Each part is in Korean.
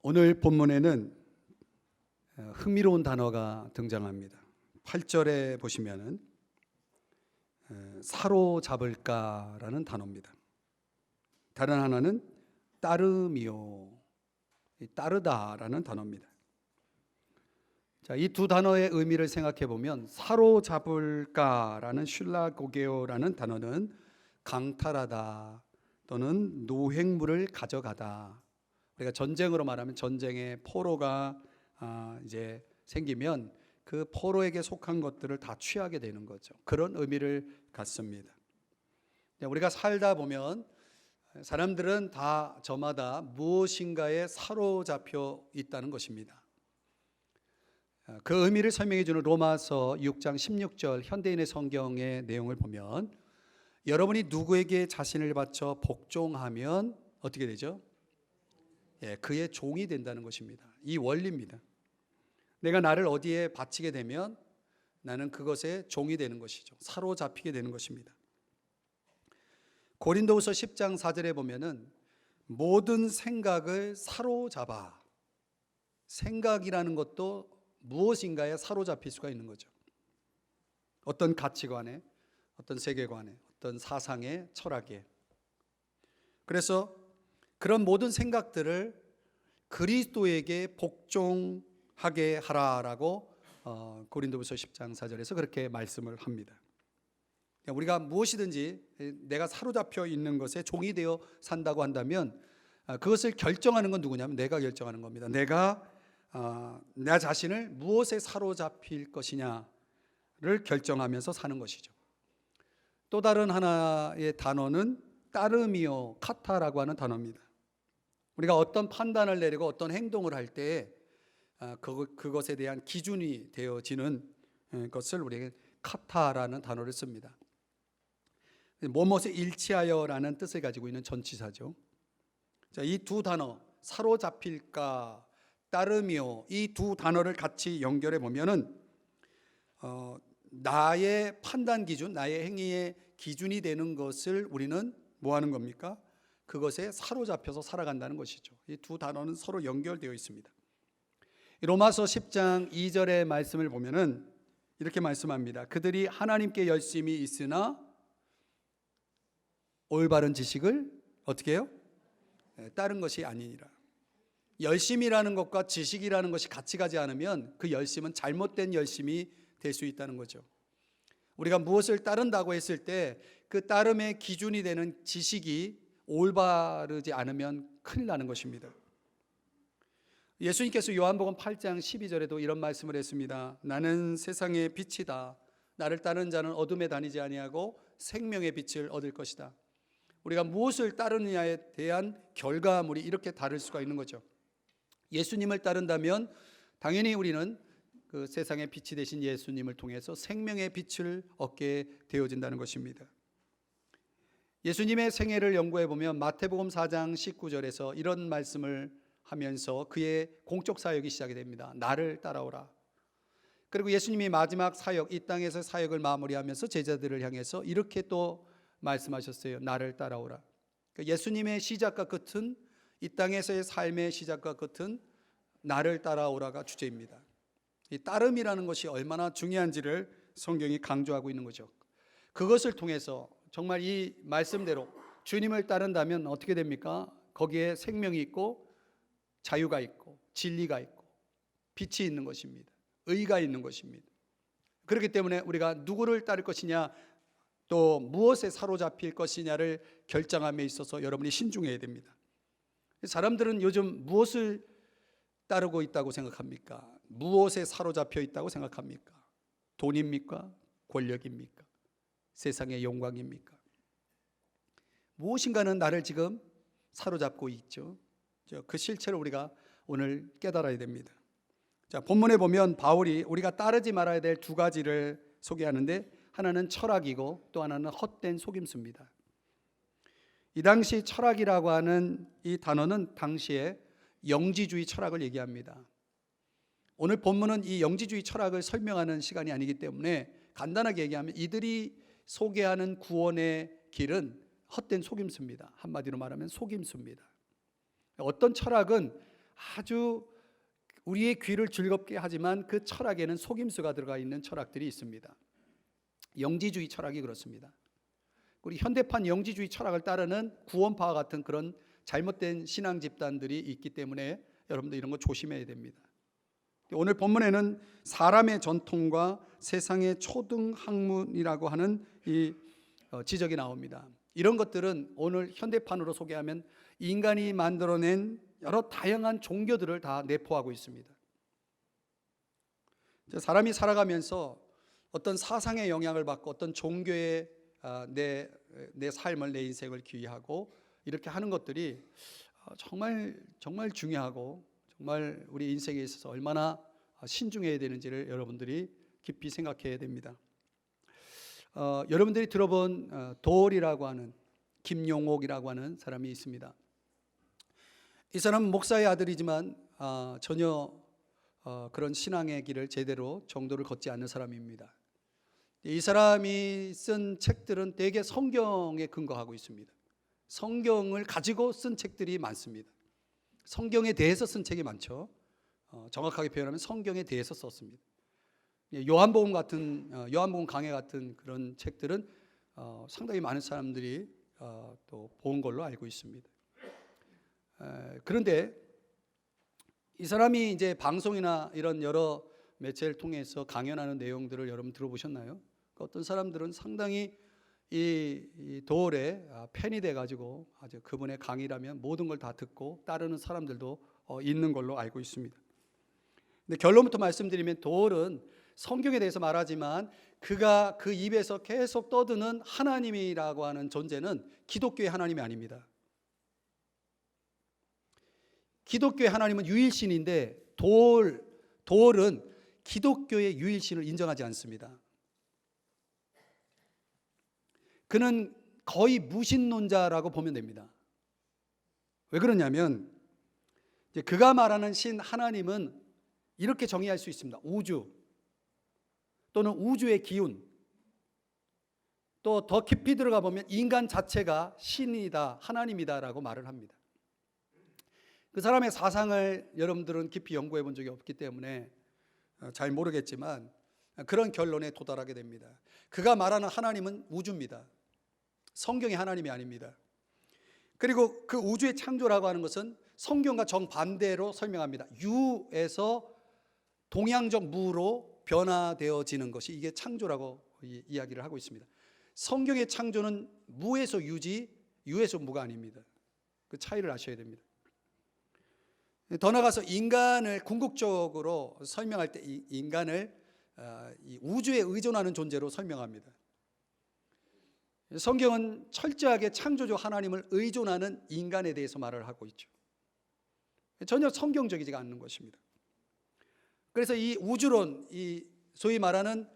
오늘 본문에는 흥미로운 단어가 등장합니다. 8절에 보시면은 사로잡을까라는 단어입니다. 다른 하나는 따름이요, 따르다라는 단어입니다. 자, 이 두 단어의 의미를 생각해 보면 사로잡을까라는 슐라고게오라는 단어는 강탈하다 또는 노획물을 가져가다. 우리가 전쟁으로 말하면 전쟁에 포로가 이제 생기면 그 포로에게 속한 것들을 다 취하게 되는 거죠. 그런 의미를 갖습니다. 우리가 살다 보면 사람들은 다 저마다 무엇인가에 사로잡혀 있다는 것입니다. 그 의미를 설명해 주는 로마서 6장 16절 현대인의 성경의 내용을 보면 여러분이 누구에게 자신을 바쳐 복종하면 어떻게 되죠? 그의 종이 된다는 것입니다. 이 원리입니다. 내가 나를 어디에 바치게 되면 나는 그것의 종이 되는 것이죠. 사로잡히게 되는 것입니다. 고린도후서 10장 4절에 보면은 모든 생각을 사로잡아. 생각이라는 것도 무엇인가에 사로잡힐 수가 있는 거죠. 어떤 가치관에, 어떤 세계관에, 어떤 사상에, 철학에. 그래서 그런 모든 생각들을 그리스도에게 복종하게 하라라고 고린도후서 10장 4절에서 그렇게 말씀을 합니다. 우리가 무엇이든지 내가 사로잡혀 있는 것에 종이 되어 산다고 한다면 그것을 결정하는 건 누구냐면 내가 결정하는 겁니다. 내가 내 자신을 무엇에 사로잡힐 것이냐를 결정하면서 사는 것이죠. 또 다른 하나의 단어는 따름이요 카타라고 하는 단어입니다. 우리가 어떤 판단을 내리고 어떤 행동을 할 때 그것에 대한 기준이 되어지는 것을 우리가 카타라는 단어를 씁니다. 뭐뭇에 일치하여라는 뜻을 가지고 있는 전치사죠. 이 두 단어 사로잡힐까 따름이요 이 두 단어를 같이 연결해 보면은 나의 판단 기준, 나의 행위의 기준이 되는 것을 우리는 뭐 하는 겁니까? 그것에 사로잡혀서 살아간다는 것이죠. 이 두 단어는 서로 연결되어 있습니다. 로마서 10장 2절의 말씀을 보면은 이렇게 말씀합니다. 그들이 하나님께 열심히 있으나 올바른 지식을 어떻게 해요? 따른 것이 아니니라. 열심이라는 것과 지식이라는 것이 같이 가지 않으면 그 열심은 잘못된 열심이 될 수 있다는 거죠. 우리가 무엇을 따른다고 했을 때 그 따름의 기준이 되는 지식이 올바르지 않으면 큰일 나는 것입니다. 예수님께서 요한복음 8장 12절에도 이런 말씀을 했습니다. 나는 세상의 빛이다. 나를 따르는 자는 어둠에 다니지 아니하고 생명의 빛을 얻을 것이다. 우리가 무엇을 따르느냐에 대한 결과물이 이렇게 다를 수가 있는 거죠. 예수님을 따른다면 당연히 우리는 그 세상의 빛이 되신 예수님을 통해서 생명의 빛을 얻게 되어진다는 것입니다. 예수님의 생애를 연구해 보면 마태복음 4장 19절에서 이런 말씀을 하면서 그의 공적 사역이 시작이 됩니다. 나를 따라오라. 그리고 예수님이 마지막 사역, 이 땅에서 사역을 마무리하면서 제자들을 향해서 이렇게 또 말씀하셨어요. 나를 따라오라. 예수님의 시작과 끝은 이 땅에서의 삶의 시작과 끝은 나를 따라오라가 주제입니다. 이 따름이라는 것이 얼마나 중요한지를 성경이 강조하고 있는 거죠. 그것을 통해서 정말 이 말씀대로 주님을 따른다면 어떻게 됩니까? 거기에 생명이 있고 자유가 있고 진리가 있고 빛이 있는 것입니다. 의가 있는 것입니다. 그렇기 때문에 우리가 누구를 따를 것이냐 또 무엇에 사로잡힐 것이냐를 결정함에 있어서 여러분이 신중해야 됩니다. 사람들은 요즘 무엇을 따르고 있다고 생각합니까? 무엇에 사로잡혀 있다고 생각합니까? 돈입니까? 권력입니까? 세상의 영광입니까? 무엇인가는 나를 지금 사로잡고 있죠. 그 실체를 우리가 오늘 깨달아야 됩니다. 자, 본문에 보면 바울이 우리가 따르지 말아야 될 두 가지를 소개하는데 하나는 철학이고 또 하나는 헛된 속임수입니다. 이 당시 철학이라고 하는 이 단어는 당시에 영지주의 철학을 얘기합니다. 오늘 본문은 이 영지주의 철학을 설명하는 시간이 아니기 때문에 간단하게 얘기하면 이들이 소개하는 구원의 길은 헛된 속임수입니다. 한마디로 말하면 속임수입니다. 어떤 철학은 아주 우리의 귀를 즐겁게 하지만 그 철학에는 속임수가 들어가 있는 철학들이 있습니다. 영지주의 철학이 그렇습니다. 우리 현대판 영지주의 철학을 따르는 구원파와 같은 그런 잘못된 신앙 집단들이 있기 때문에 여러분들 이런 거 조심해야 됩니다. 오늘 본문에는 사람의 전통과 세상의 초등 학문이라고 하는 이 지적이 나옵니다. 이런 것들은 오늘 현대판으로 소개하면 인간이 만들어낸 여러 다양한 종교들을 다 내포하고 있습니다. 사람이 살아가면서 어떤 사상의 영향을 받고 어떤 종교에 내 삶을, 내 인생을 귀의하고 이렇게 하는 것들이 정말 중요하고 정말 우리 인생에 있어서 얼마나 신중해야 되는지를 여러분들이 깊이 생각해야 됩니다. 여러분들이 들어본 도올이라고 하는 김용옥이라고 하는 사람이 있습니다. 이 사람은 목사의 아들이지만 전혀 그런 신앙의 길을 제대로 정도를 걷지 않는 사람입니다. 이 사람이 쓴 책들은 대개 성경에 근거하고 있습니다. 성경을 가지고 쓴 책들이 많습니다. 성경에 대해서 쓴 책이 많죠. 정확하게 표현하면 성경에 대해서 썼습니다. 요한복음 강해 같은 그런 책들은 상당히 많은 사람들이 또 본 걸로 알고 있습니다. 그런데 이 사람이 이제 방송이나 이런 여러 매체를 통해서 강연하는 내용들을 여러분 들어보셨나요? 어떤 사람들은 상당히 이 도올의 팬이 돼가지고 아주 그분의 강의라면 모든 걸 다 듣고 따르는 사람들도 있는 걸로 알고 있습니다. 근데 결론부터 말씀드리면 도올은 성경에 대해서 말하지만 그가 그 입에서 계속 떠드는 하나님이라고 하는 존재는 기독교의 하나님이 아닙니다. 기독교의 하나님은 유일신인데 도올은 기독교의 유일신을 인정하지 않습니다. 그는 거의 무신론자라고 보면 됩니다. 왜 그러냐면 이제 그가 말하는 신 하나님은 이렇게 정의할 수 있습니다. 우주 또는 우주의 기운, 또 더 깊이 들어가 보면 인간 자체가 신이다, 하나님이다라고 말을 합니다. 그 사람의 사상을 여러분들은 깊이 연구해 본 적이 없기 때문에 잘 모르겠지만 그런 결론에 도달하게 됩니다. 그가 말하는 하나님은 우주입니다. 성경의 하나님이 아닙니다. 그리고 그 우주의 창조라고 하는 것은 성경과 정반대로 설명합니다. 유에서 동양적 무로 변화되어지는 것이 이게 창조라고 이야기를 하고 있습니다. 성경의 창조는 무에서 유지, 유에서 무가 아닙니다. 그 차이를 아셔야 됩니다. 더 나아가서 인간을 궁극적으로 설명할 때 이 인간을 이 우주에 의존하는 존재로 설명합니다. 성경은 철저하게 창조주 하나님을 의존하는 인간에 대해서 말을 하고 있죠. 전혀 성경적이지가 않는 것입니다. 그래서 이 우주론, 이 소위 말하는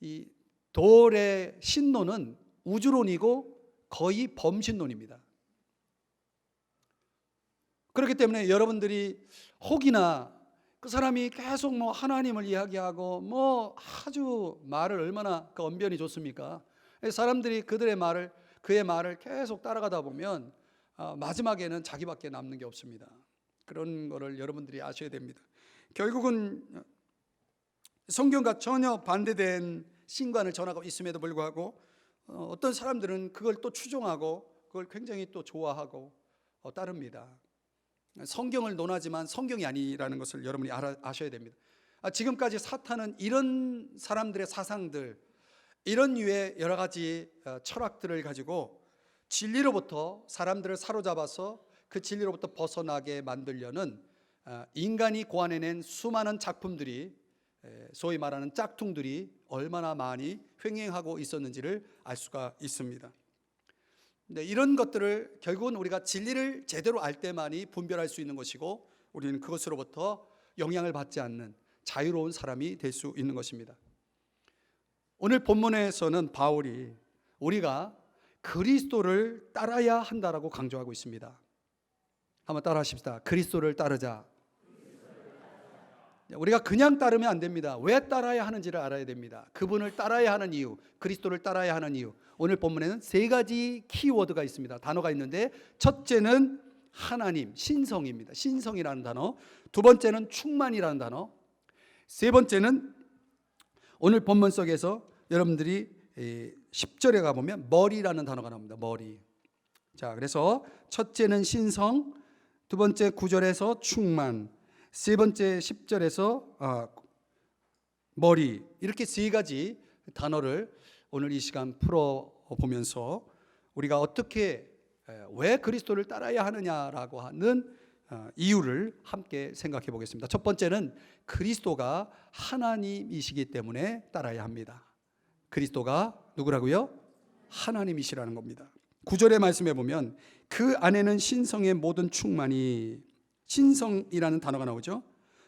이 도올의 신론은 우주론이고 거의 범신론입니다. 그렇기 때문에 여러분들이 혹이나 그 사람이 계속 뭐 하나님을 이야기하고 뭐 아주 말을 얼마나 그 언변이 좋습니까? 사람들이 그의 말을 계속 따라가다 보면 마지막에는 자기밖에 남는 게 없습니다. 그런 거를 여러분들이 아셔야 됩니다. 결국은 성경과 전혀 반대된 신관을 전하고 있음에도 불구하고 어떤 사람들은 그걸 또 추종하고 그걸 굉장히 또 좋아하고 따릅니다. 성경을 논하지만 성경이 아니라는 것을 여러분이 아셔야 됩니다. 지금까지 사탄은 이런 사람들의 사상들, 이런 류의 여러 가지 철학들을 가지고 진리로부터 사람들을 사로잡아서 그 진리로부터 벗어나게 만들려는 인간이 고안해낸 수많은 작품들이, 소위 말하는 짝퉁들이 얼마나 많이 횡행하고 있었는지를 알 수가 있습니다. 이런 것들을 결국은 우리가 진리를 제대로 알 때만이 분별할 수 있는 것이고 우리는 그것으로부터 영향을 받지 않는 자유로운 사람이 될 수 있는 것입니다. 오늘 본문에서는 바울이 우리가 그리스도를 따라야 한다라고 강조하고 있습니다. 한번 따라 하십시다. 그리스도를 따르자. 우리가 그냥 따르면 안 됩니다. 왜 따라야 하는지를 알아야 됩니다. 그분을 따라야 하는 이유, 그리스도를 따라야 하는 이유. 오늘 본문에는 세 가지 키워드가 있습니다. 단어가 있는데 첫째는 하나님, 신성입니다. 신성이라는 단어. 두 번째는 충만이라는 단어. 세 번째는 오늘 본문 속에서 여러분들이 10절에 가보면 머리라는 단어가 나옵니다. 머리. 자, 그래서 첫째는 신성, 두 번째 9절에서 충만, 세 번째 10절에서 머리. 이렇게 세 가지 단어를 오늘 이 시간 풀어보면서 우리가 어떻게 왜 그리스도를 따라야 하느냐라고 하는 이유를 함께 생각해 보겠습니다. 첫 번째는 그리스도가 하나님이시기 때문에 따라야 합니다. 그리스도가 누구라고요? 하나님이시라는 겁니다. 9절의 말씀에 보면 그 안에는 신성의 모든 충만이, 신성이라는 단어가 나오죠.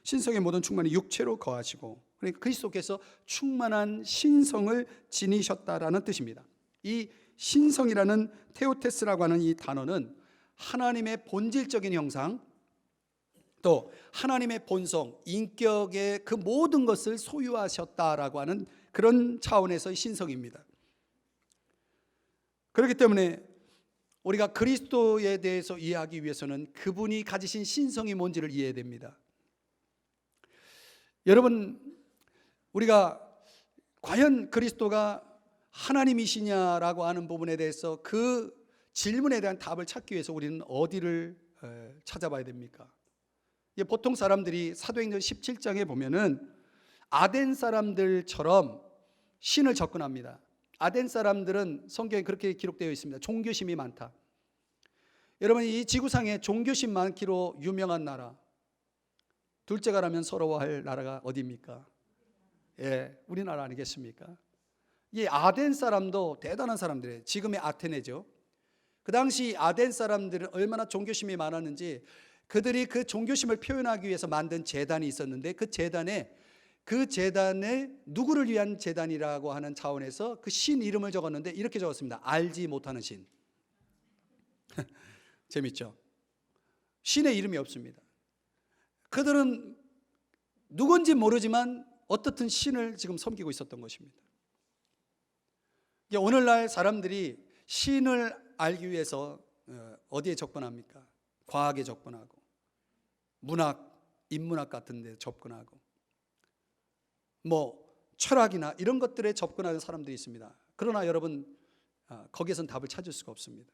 신성의 모든 충만이 육체로 거하시고, 그러니까 그리스도께서 충만한 신성을 지니셨다라는 뜻입니다. 이 신성이라는 테오테스라고 하는 이 단어는 하나님의 본질적인 형상, 또 하나님의 본성, 인격의 그 모든 것을 소유하셨다라고 하는 그런 차원에서의 신성입니다. 그렇기 때문에 우리가 그리스도에 대해서 이해하기 위해서는 그분이 가지신 신성이 뭔지를 이해해야 됩니다. 여러분, 우리가 과연 그리스도가 하나님이시냐라고 하는 부분에 대해서 그 질문에 대한 답을 찾기 위해서 우리는 어디를 찾아봐야 됩니까? 보통 사람들이 사도행전 17장에 보면은 아덴 사람들처럼 신을 접근합니다. 아덴 사람들은 성경에 그렇게 기록되어 있습니다. 종교심이 많다. 여러분, 이 지구상에 종교심 많기로 유명한 나라, 둘째가라면 서러워할 나라가 어디입니까? 예, 우리나라 아니겠습니까? 이 아덴 사람도 대단한 사람들이에요. 지금의 아테네죠. 그 당시 아덴 사람들은 얼마나 종교심이 많았는지 그들이 그 종교심을 표현하기 위해서 만든 제단이 있었는데 그 제단에 누구를 위한 제단이라고 하는 차원에서 그 신 이름을 적었는데 이렇게 적었습니다. 알지 못하는 신. 재밌죠? 신의 이름이 없습니다. 그들은 누군지 모르지만 어떻든 신을 지금 섬기고 있었던 것입니다. 오늘날 사람들이 신을 알기 위해서 어디에 접근합니까? 과학에 접근하고 문학, 인문학 같은 데 접근하고 철학이나 이런 것들에 접근하는 사람들이 있습니다. 그러나 여러분, 거기에선 답을 찾을 수가 없습니다.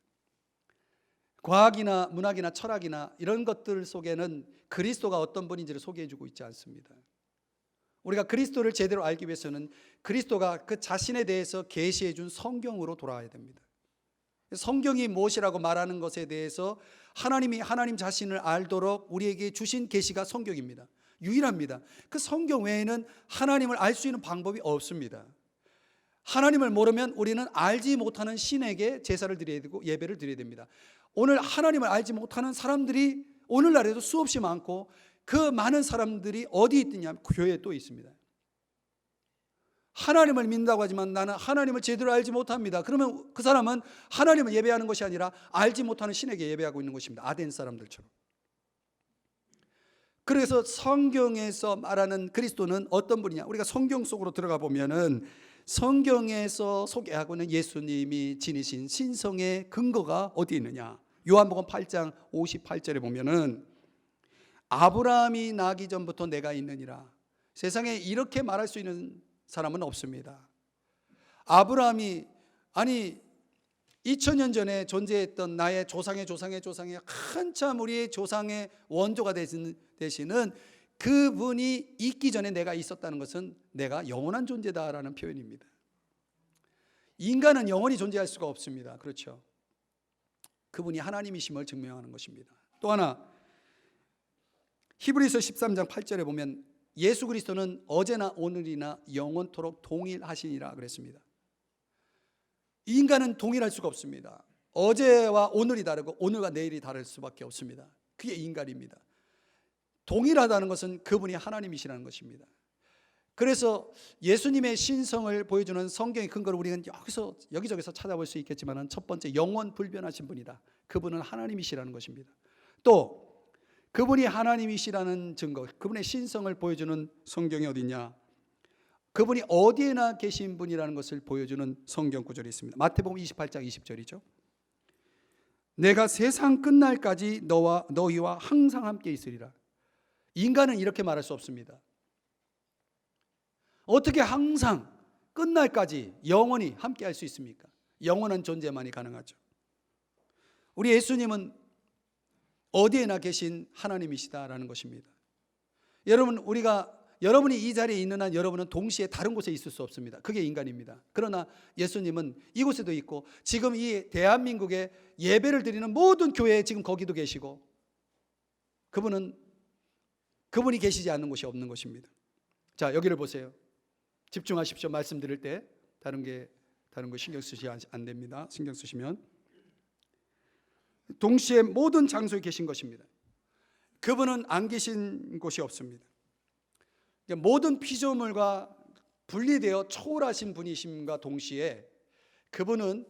과학이나 문학이나 철학이나 이런 것들 속에는 그리스도가 어떤 분인지를 소개해주고 있지 않습니다. 우리가 그리스도를 제대로 알기 위해서는 그리스도가 그 자신에 대해서 계시해 준 성경으로 돌아와야 됩니다. 성경이 무엇이라고 말하는 것에 대해서 하나님이 하나님 자신을 알도록 우리에게 주신 계시가 성경입니다. 유일합니다. 그 성경 외에는 하나님을 알 수 있는 방법이 없습니다. 하나님을 모르면 우리는 알지 못하는 신에게 제사를 드려야 되고 예배를 드려야 됩니다. 오늘 하나님을 알지 못하는 사람들이 오늘날에도 수없이 많고 그 많은 사람들이 어디 있느냐? 교회에 또 있습니다. 하나님을 믿는다고 하지만 나는 하나님을 제대로 알지 못합니다. 그러면 그 사람은 하나님을 예배하는 것이 아니라 알지 못하는 신에게 예배하고 있는 것입니다. 아덴 사람들처럼. 그래서 성경에서 말하는 그리스도는 어떤 분이냐? 우리가 성경 속으로 들어가 보면은 성경에서 소개하고 있는 예수님이 지니신 신성의 근거가 어디 있느냐? 요한복음 8장 58절에 보면은 아브라함이 나기 전부터 내가 있느니라. 세상에 이렇게 말할 수 있는 사람은 없습니다. 아브라함이 2000년 전에 존재했던 나의 조상의 한참 우리의 조상의 원조가 되시는 그분이 있기 전에 내가 있었다는 것은 내가 영원한 존재다라는 표현입니다. 인간은 영원히 존재할 수가 없습니다. 그렇죠? 그분이 하나님이심을 증명하는 것입니다. 또 하나, 히브리서 13장 8절에 보면 예수 그리스도는 어제나 오늘이나 영원토록 동일하시니라 그랬습니다. 인간은 동일할 수가 없습니다. 어제와 오늘이 다르고 오늘과 내일이 다를 수밖에 없습니다. 그게 인간입니다. 동일하다는 것은 그분이 하나님이시라는 것입니다. 그래서 예수님의 신성을 보여주는 성경의 근거를 우리는 여기저기서 찾아볼 수 있겠지만 첫 번째, 영원 불변하신 분이다. 그분은 하나님이시라는 것입니다. 또 그분이 하나님이시라는 증거, 그분의 신성을 보여주는 성경이 어디냐? 그분이 어디에나 계신 분이라는 것을 보여주는 성경 구절이 있습니다. 마태복음 28장 20절이죠. 내가 세상 끝날까지 너희와 항상 함께 있으리라. 인간은 이렇게 말할 수 없습니다. 어떻게 항상 끝날까지 영원히 함께 할 수 있습니까? 영원한 존재만이 가능하죠. 우리 예수님은 어디에나 계신 하나님이시다라는 것입니다. 여러분이 이 자리에 있는 한 여러분은 동시에 다른 곳에 있을 수 없습니다. 그게 인간입니다. 그러나 예수님은 이곳에도 있고 지금 이 대한민국에 예배를 드리는 모든 교회에 지금 거기도 계시고 그분이 계시지 않는 곳이 없는 것입니다. 자, 여기를 보세요. 집중하십시오. 말씀드릴 때 다른 거 신경 쓰시면 안 됩니다. 신경 쓰시면 동시에 모든 장소에 계신 것입니다. 그분은 안 계신 곳이 없습니다. 모든 피조물과 분리되어 초월하신 분이심과 동시에 그분은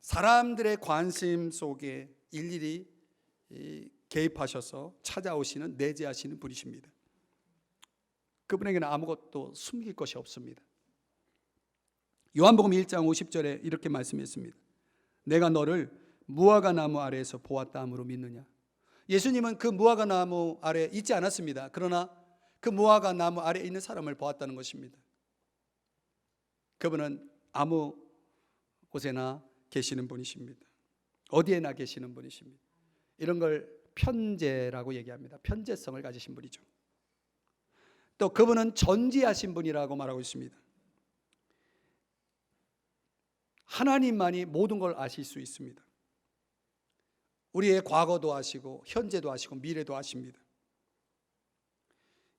사람들의 관심 속에 일일이 개입하셔서 찾아오시는, 내재하시는 분이십니다. 그분에게는 아무것도 숨길 것이 없습니다. 요한복음 1장 50절에 이렇게 말씀했습니다. 내가 너를 무화과 나무 아래에서 보았다 함으로 믿느냐. 예수님은 그 무화과 나무 아래 있지 않았습니다. 그러나 그 무화과 나무 아래에 있는 사람을 보았다는 것입니다. 그분은 아무 곳에나 계시는 분이십니다. 어디에나 계시는 분이십니다. 이런 걸 편재라고 얘기합니다. 편재성을 가지신 분이죠. 또 그분은 전지하신 분이라고 말하고 있습니다. 하나님만이 모든 걸 아실 수 있습니다. 우리의 과거도 아시고 현재도 아시고 미래도 아십니다.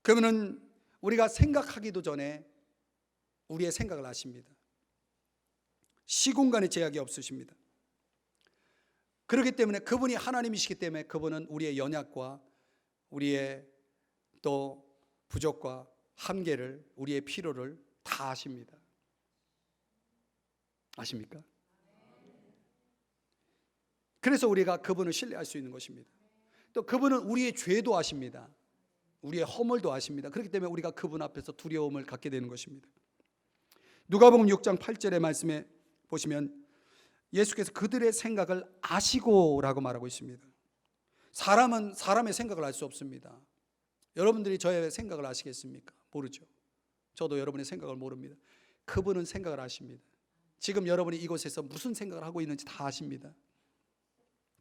그분은 우리가 생각하기도 전에 우리의 생각을 아십니다. 시공간의 제약이 없으십니다. 그렇기 때문에 그분이 하나님이시기 때문에 그분은 우리의 연약과 우리의 또 부족과 한계를, 우리의 필요를 다 아십니다. 아십니까? 그래서 우리가 그분을 신뢰할 수 있는 것입니다. 또 그분은 우리의 죄도 아십니다. 우리의 허물도 아십니다. 그렇기 때문에 우리가 그분 앞에서 두려움을 갖게 되는 것입니다. 누가복음 6장 8절의 말씀에 보시면 예수께서 그들의 생각을 아시고라고 말하고 있습니다. 사람은 사람의 생각을 알 수 없습니다. 여러분들이 저의 생각을 아시겠습니까? 모르죠. 저도 여러분의 생각을 모릅니다. 그분은 생각을 아십니다. 지금 여러분이 이곳에서 무슨 생각을 하고 있는지 다 아십니다.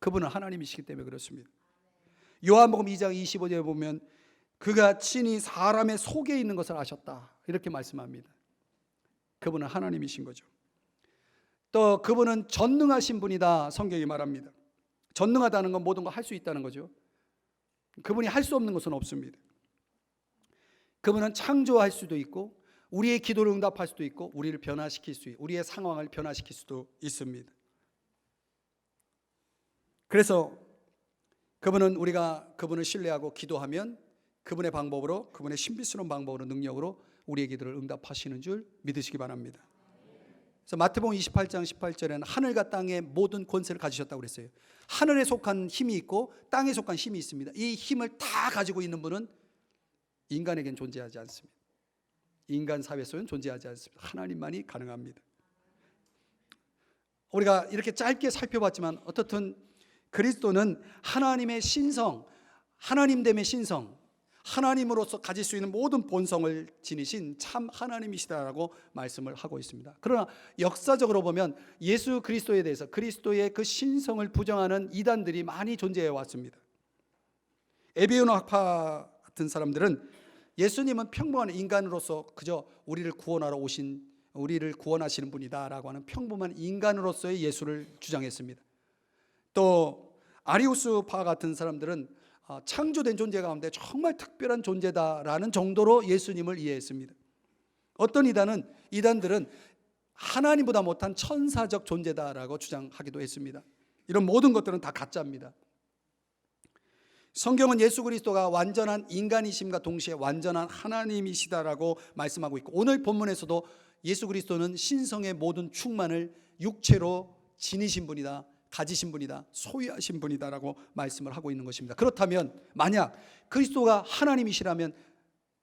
그분은 하나님이시기 때문에 그렇습니다. 요한복음 2장 25절에 보면 그가 친히 사람의 속에 있는 것을 아셨다 이렇게 말씀합니다. 그분은 하나님이신 거죠. 또 그분은 전능하신 분이다 성경이 말합니다. 전능하다는 건 모든 걸 할 수 있다는 거죠. 그분이 할 수 없는 것은 없습니다. 그분은 창조할 수도 있고 우리의 기도를 응답할 수도 있고 우리를 변화시킬 수 있고 우리의 상황을 변화시킬 수도 있습니다. 그래서 우리가 그분을 신뢰하고 기도하면 그분의 방법으로, 그분의 신비스러운 방법으로, 능력으로 우리의 기도를 응답하시는 줄 믿으시기 바랍니다. 그래서 마태복음 28장 18절에는 하늘과 땅의 모든 권세를 가지셨다고 그랬어요. 하늘에 속한 힘이 있고 땅에 속한 힘이 있습니다. 이 힘을 다 가지고 있는 분은 인간에겐 존재하지 않습니다. 인간 사회 속에는 존재하지 않습니다. 하나님만이 가능합니다. 우리가 이렇게 짧게 살펴봤지만 어떻든 그리스도는 하나님의 신성, 하나님됨의 신성, 하나님으로서 가질 수 있는 모든 본성을 지니신 참 하나님이시다라고 말씀을 하고 있습니다. 그러나 역사적으로 보면 예수 그리스도에 대해서 그리스도의 그 신성을 부정하는 이단들이 많이 존재해 왔습니다. 에베소나 학파 같은 사람들은 예수님은 평범한 인간으로서 그저 우리를 구원하시는 분이다라고 하는 평범한 인간으로서의 예수를 주장했습니다. 또 아리우스파 같은 사람들은 창조된 존재 가운데 정말 특별한 존재다라는 정도로 예수님을 이해했습니다. 어떤 이단들은 하나님보다 못한 천사적 존재다라고 주장하기도 했습니다. 이런 모든 것들은 다 가짜입니다. 성경은 예수 그리스도가 완전한 인간이심과 동시에 완전한 하나님이시다라고 말씀하고 있고 오늘 본문에서도 예수 그리스도는 신성의 모든 충만을 육체로 지니신 분이다, 가지신 분이다, 소유하신 분이다라고 말씀을 하고 있는 것입니다. 그렇다면 만약 그리스도가 하나님이시라면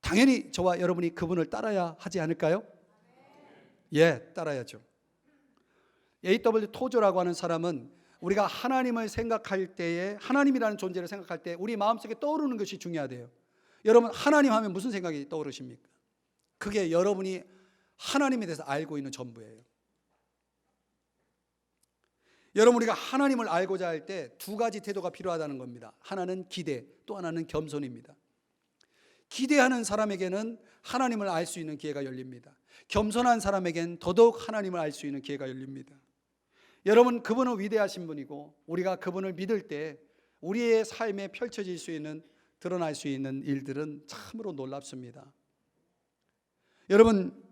당연히 저와 여러분이 그분을 따라야 하지 않을까요? 예, 따라야죠. A.W. 토저라고 하는 사람은 우리가 하나님을 생각할 때에, 하나님이라는 존재를 생각할 때 우리 마음속에 떠오르는 것이 중요하대요. 여러분, 하나님 하면 무슨 생각이 떠오르십니까? 그게 여러분이 하나님에 대해서 알고 있는 전부예요. 여러분, 우리가 하나님을 알고자 할 때 두 가지 태도가 필요하다는 겁니다. 하나는 기대, 또 하나는 겸손입니다. 기대하는 사람에게는 하나님을 알 수 있는 기회가 열립니다. 겸손한 사람에게는 더더욱 하나님을 알 수 있는 기회가 열립니다. 여러분, 그분은 위대하신 분이고 우리가 그분을 믿을 때 우리의 삶에 펼쳐질 수 있는, 드러날 수 있는 일들은 참으로 놀랍습니다. 여러분,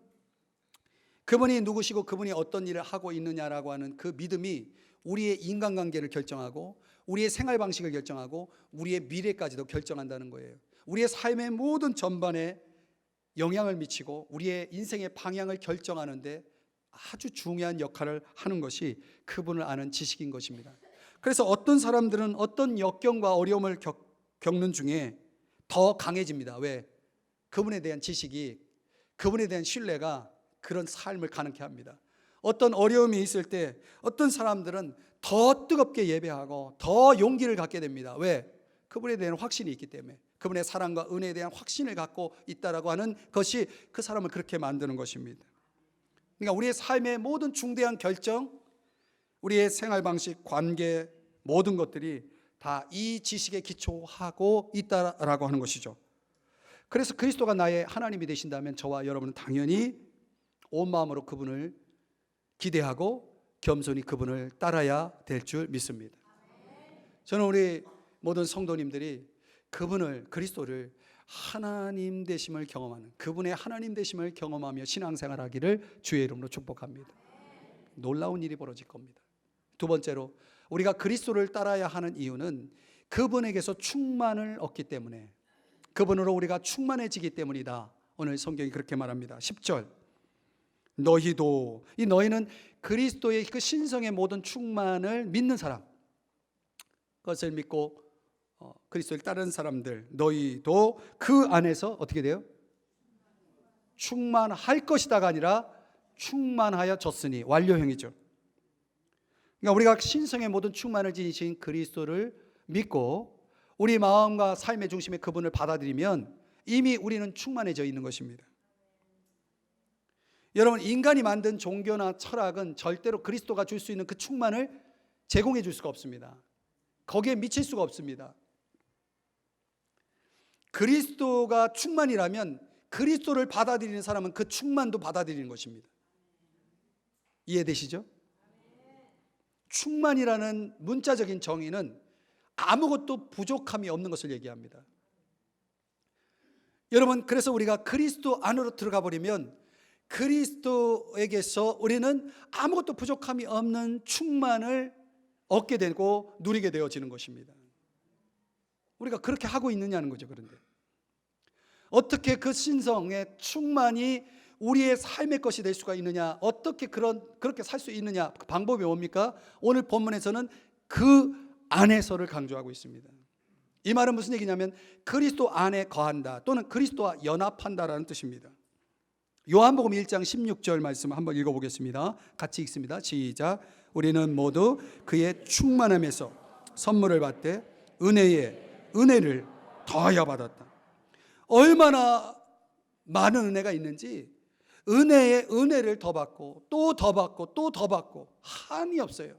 그분이 누구시고 그분이 어떤 일을 하고 있느냐라고 하는 그 믿음이 우리의 인간관계를 결정하고 우리의 생활 방식을 결정하고 우리의 미래까지도 결정한다는 거예요. 우리의 삶의 모든 전반에 영향을 미치고 우리의 인생의 방향을 결정하는데 아주 중요한 역할을 하는 것이 그분을 아는 지식인 것입니다. 그래서 어떤 사람들은 어떤 역경과 어려움을 겪는 중에 더 강해집니다. 왜? 그분에 대한 지식이, 그분에 대한 신뢰가 그런 삶을 가능케 합니다. 어떤 어려움이 있을 때 어떤 사람들은 더 뜨겁게 예배하고 더 용기를 갖게 됩니다. 왜? 그분에 대한 확신이 있기 때문에, 그분의 사랑과 은혜에 대한 확신을 갖고 있다라고 하는 것이 그 사람을 그렇게 만드는 것입니다. 그러니까 우리의 삶의 모든 중대한 결정, 우리의 생활 방식, 관계, 모든 것들이 다 이 지식에 기초하고 있다라고 하는 것이죠. 그래서 그리스도가 나의 하나님이 되신다면 저와 여러분은 당연히 온 마음으로 그분을 기대하고 겸손히 그분을 따라야 될 줄 믿습니다. 저는 우리 모든 성도님들이 그분을, 그리스도를 하나님 되심을 경험하는, 그분의 하나님 되심을 경험하며 신앙생활하기를 주의 이름으로 축복합니다. 놀라운 일이 벌어질 겁니다. 두 번째로, 우리가 그리스도를 따라야 하는 이유는 그분에게서 충만을 얻기 때문에, 그분으로 우리가 충만해지기 때문이다. 오늘 성경이 그렇게 말합니다. 10절, 너희도, 이 너희는 그리스도의 그 신성의 모든 충만을 믿는 사람, 그것을 믿고 그리스도를 따르는 사람들, 너희도 그 안에서 어떻게 돼요? 충만할 것이다가 아니라 충만하여졌으니, 완료형이죠. 그러니까 우리가 신성의 모든 충만을 지니신 그리스도를 믿고 우리 마음과 삶의 중심에 그분을 받아들이면 이미 우리는 충만해져 있는 것입니다. 여러분, 인간이 만든 종교나 철학은 절대로 그리스도가 줄 수 있는 그 충만을 제공해 줄 수가 없습니다. 거기에 미칠 수가 없습니다. 그리스도가 충만이라면 그리스도를 받아들이는 사람은 그 충만도 받아들이는 것입니다. 이해되시죠? 충만이라는 문자적인 정의는 아무것도 부족함이 없는 것을 얘기합니다. 여러분, 그래서 우리가 그리스도 안으로 들어가 버리면 그리스도에게서 우리는 아무것도 부족함이 없는 충만을 얻게 되고 누리게 되어지는 것입니다. 우리가 그렇게 하고 있느냐는 거죠. 그런데 어떻게 그 신성의 충만이 우리의 삶의 것이 될 수가 있느냐, 어떻게 그렇게 살 수 있느냐, 그 방법이 뭡니까? 오늘 본문에서는 그 안에서를 강조하고 있습니다. 이 말은 무슨 얘기냐면 그리스도 안에 거한다, 또는 그리스도와 연합한다라는 뜻입니다. 요한복음 1장 16절 말씀 한번 읽어보겠습니다. 같이 읽습니다. 시작. 우리는 모두 그의 충만함에서 선물을 받되 은혜에 은혜를 더하여 받았다. 얼마나 많은 은혜가 있는지 은혜에 은혜를 더 받고 또 더 받고 또 더 받고 한이 없어요.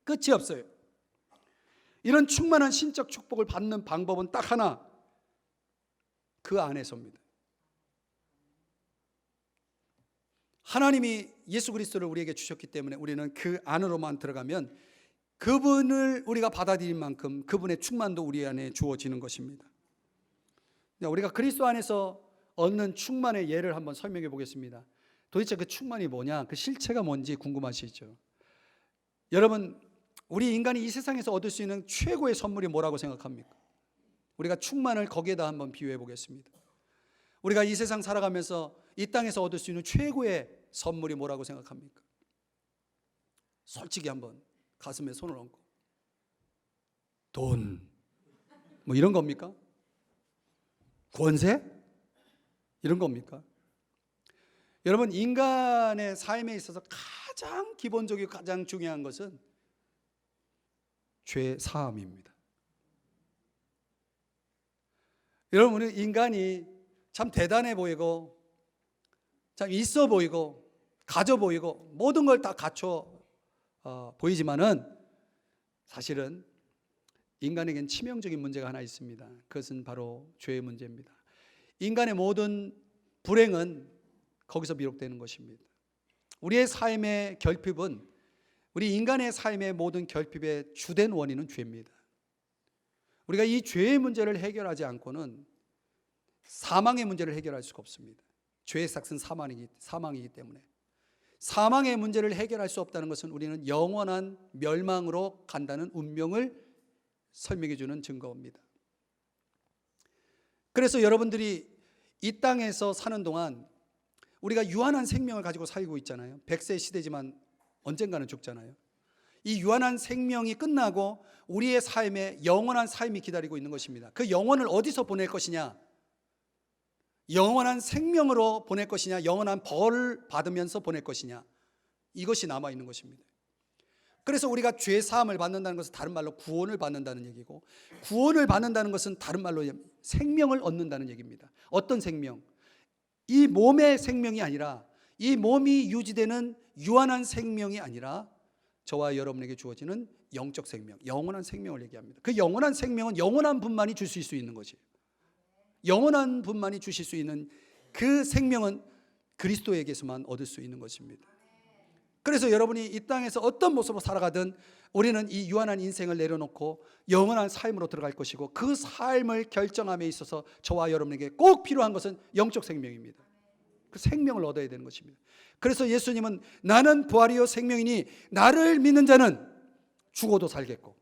끝이 없어요. 이런 충만한 신적 축복을 받는 방법은 딱 하나, 그 안에서입니다. 하나님이 예수 그리스도를 우리에게 주셨기 때문에 우리는 그 안으로만 들어가면 그분을 우리가 받아들인 만큼 그분의 충만도 우리 안에 주어지는 것입니다. 우리가 그리스도 안에서 얻는 충만의 예를 한번 설명해 보겠습니다. 도대체 그 충만이 뭐냐, 그 실체가 뭔지 궁금하시죠? 여러분, 우리 인간이 이 세상에서 얻을 수 있는 최고의 선물이 뭐라고 생각합니까? 우리가 충만을 거기에다 한번 비유해 보겠습니다. 우리가 이 세상 살아가면서 이 땅에서 얻을 수 있는 최고의 선물이 뭐라고 생각합니까? 솔직히 한번 가슴에 손을 얹고, 돈, 뭐 이런 겁니까? 권세? 이런 겁니까? 여러분, 인간의 삶에 있어서 가장 기본적이고 가장 중요한 것은 죄 사함입니다. 여러분, 우리 인간이 참 대단해 보이고 참 있어 보이고 가져 보이고 모든 걸 다 갖춰 보이지만은 사실은 인간에겐 치명적인 문제가 하나 있습니다. 그것은 바로 죄의 문제입니다. 인간의 모든 불행은 거기서 비롯되는 것입니다. 우리의 삶의 결핍은, 우리 인간의 삶의 모든 결핍의 주된 원인은 죄입니다. 우리가 이 죄의 문제를 해결하지 않고는 사망의 문제를 해결할 수가 없습니다. 죄의 삭은 사망이기 때문에 사망의 문제를 해결할 수 없다는 것은 우리는 영원한 멸망으로 간다는 운명을 설명해 주는 증거입니다. 그래서 여러분들이 이 땅에서 사는 동안 우리가 유한한 생명을 가지고 살고 있잖아요. 100세 시대지만 언젠가는 죽잖아요. 이 유한한 생명이 끝나고 우리의 삶에 영원한 삶이 기다리고 있는 것입니다. 그 영혼을 어디서 보낼 것이냐? 영원한 생명으로 보낼 것이냐, 영원한 벌을 받으면서 보낼 것이냐, 이것이 남아있는 것입니다. 그래서 우리가 죄 사함을 받는다는 것은 다른 말로 구원을 받는다는 얘기고, 구원을 받는다는 것은 다른 말로 생명을 얻는다는 얘기입니다. 어떤 생명? 이 몸의 생명이 아니라, 이 몸이 유지되는 유한한 생명이 아니라 저와 여러분에게 주어지는 영적 생명, 영원한 생명을 얘기합니다. 그 영원한 생명은 영원한 분만이 주실 수 있는 것이에요. 영원한 분만이 주실 수 있는 그 생명은 그리스도에게서만 얻을 수 있는 것입니다. 그래서 여러분이 이 땅에서 어떤 모습으로 살아가든 우리는 이 유한한 인생을 내려놓고 영원한 삶으로 들어갈 것이고, 그 삶을 결정함에 있어서 저와 여러분에게 꼭 필요한 것은 영적 생명입니다. 그 생명을 얻어야 되는 것입니다. 그래서 예수님은 나는 부활이요 생명이니 나를 믿는 자는 죽어도 살겠고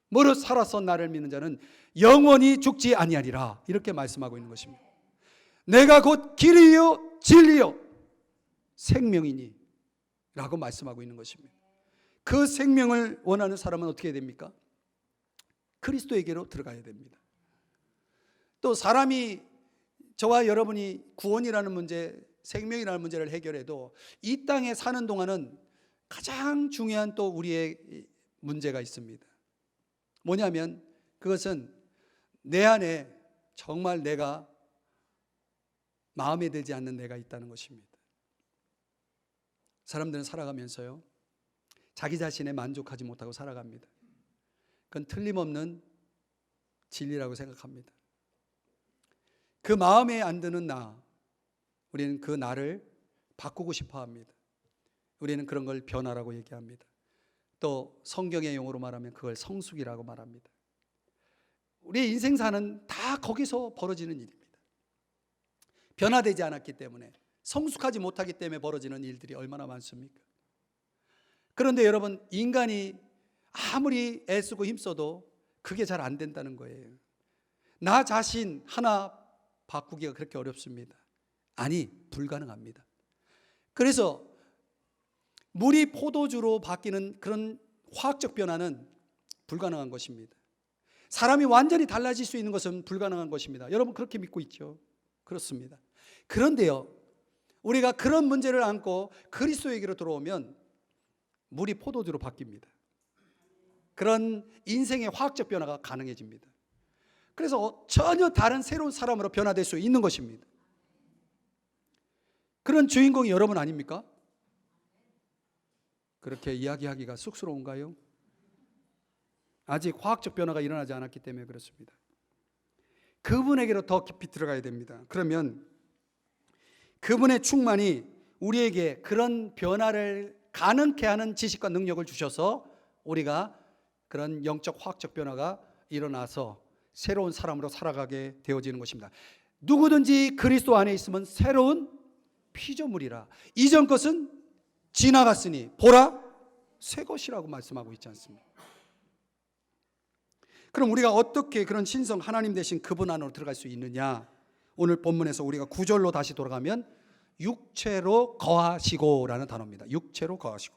무릇 살아서 나를 믿는 자는 영원히 죽지 아니하리라, 이렇게 말씀하고 있는 것입니다. 내가 곧 길이요 진리요 생명이니 라고 말씀하고 있는 것입니다. 그 생명을 원하는 사람은 어떻게 해야 됩니까? 그리스도에게로 들어가야 됩니다. 또 사람이, 저와 여러분이 구원이라는 문제, 생명이라는 문제를 해결해도 이 땅에 사는 동안은 가장 중요한 또 우리의 문제가 있습니다. 뭐냐면 그것은 내 안에 정말 내가 마음에 들지 않는 내가 있다는 것입니다. 사람들은 살아가면서요, 자기 자신에 만족하지 못하고 살아갑니다. 그건 틀림없는 진리라고 생각합니다. 그 마음에 안 드는 나, 우리는 그 나를 바꾸고 싶어 합니다. 우리는 그런 걸 변화라고 얘기합니다. 또 성경의 용어로 말하면 그걸 성숙이라고 말합니다. 우리의 인생사는 다 거기서 벌어지는 일입니다. 변화되지 않았기 때문에, 성숙하지 못하기 때문에 벌어지는 일들이 얼마나 많습니까? 그런데 여러분, 인간이 아무리 애쓰고 힘써도 그게 잘 안 된다는 거예요. 나 자신 하나 바꾸기가 그렇게 어렵습니다. 아니, 불가능합니다. 그래서 물이 포도주로 바뀌는 그런 화학적 변화는 불가능한 것입니다. 사람이 완전히 달라질 수 있는 것은 불가능한 것입니다. 여러분 그렇게 믿고 있죠? 그렇습니다. 그런데요, 우리가 그런 문제를 안고 그리스도에게로 들어오면 물이 포도주로 바뀝니다. 그런 인생의 화학적 변화가 가능해집니다. 그래서 전혀 다른 새로운 사람으로 변화될 수 있는 것입니다. 그런 주인공이 여러분 아닙니까? 그렇게 이야기하기가 쑥스러운가요? 아직 화학적 변화가 일어나지 않았기 때문에 그렇습니다. 그분에게로 더 깊이 들어가야 됩니다. 그러면 그분의 충만이 우리에게 그런 변화를 가능케 하는 지식과 능력을 주셔서 우리가 그런 영적 화학적 변화가 일어나서 새로운 사람으로 살아가게 되어지는 것입니다. 누구든지 그리스도 안에 있으면 새로운 피조물이라, 이전 것은 지나갔으니 보라 새 것이라고 말씀하고 있지 않습니까? 그럼 우리가 어떻게 그런 신성 하나님 되신 그분 안으로 들어갈 수 있느냐? 오늘 본문에서 우리가 9절로 다시 돌아가면 육체로 거하시고라는 단어입니다. 육체로 거하시고.